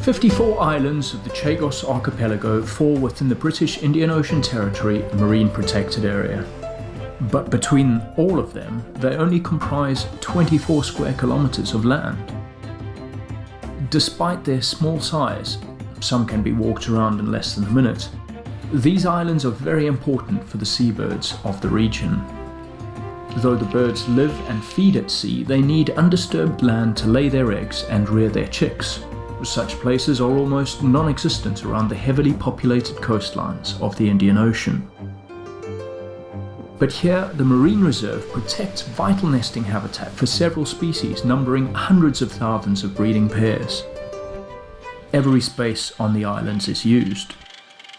54 islands of the Chagos Archipelago fall within the British Indian Ocean Territory Marine Protected Area. But between all of them, they only comprise 24 square kilometers of land. Despite their small size, some can be walked around in less than a minute, these islands are very important for the seabirds of the region. Though the birds live and feed at sea, they need undisturbed land to lay their eggs and rear their chicks. Such places are almost non-existent around the heavily populated coastlines of the Indian Ocean. But here, the marine reserve protects vital nesting habitat for several species numbering hundreds of thousands of breeding pairs. Every space on the islands is used.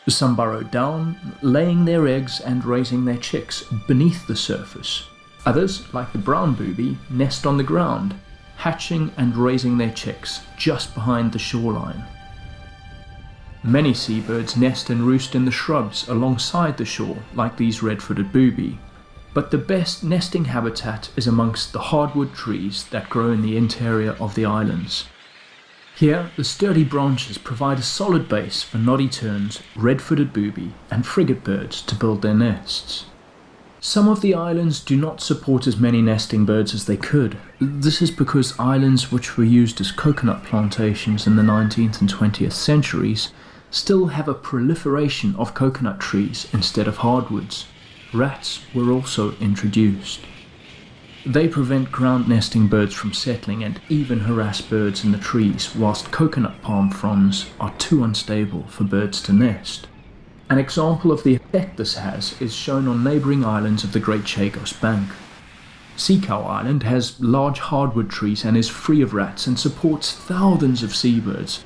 Some burrow down, laying their eggs and raising their chicks beneath the surface. Others, like the brown booby, nest on the ground, hatching and raising their chicks just behind the shoreline. Many seabirds nest and roost in the shrubs alongside the shore, like these red-footed booby. But the best nesting habitat is amongst the hardwood trees that grow in the interior of the islands. Here, the sturdy branches provide a solid base for noddy terns, red-footed booby, and frigate birds to build their nests. Some of the islands do not support as many nesting birds as they could. This is because islands which were used as coconut plantations in the 19th and 20th centuries still have a proliferation of coconut trees instead of hardwoods. Rats were also introduced. They prevent ground nesting birds from settling and even harass birds in the trees, whilst coconut palm fronds are too unstable for birds to nest. An example of the effect this has is shown on neighbouring islands of the Great Chagos Bank. Sea Cow Island has large hardwood trees and is free of rats and supports thousands of seabirds,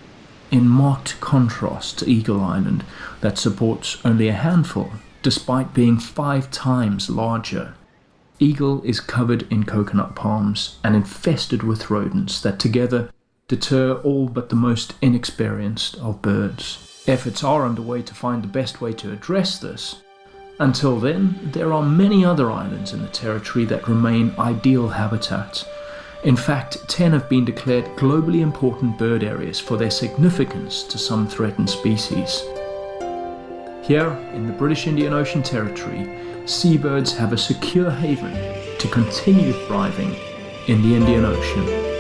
in marked contrast to Eagle Island that supports only a handful, despite being 5 times larger. Eagle is covered in coconut palms and infested with rodents that together deter all but the most inexperienced of birds. Efforts are underway to find the best way to address this. Until then, there are many other islands in the territory that remain ideal habitats. In fact, 10 have been declared globally important bird areas for their significance to some threatened species. Here, in the British Indian Ocean Territory, seabirds have a secure haven to continue thriving in the Indian Ocean.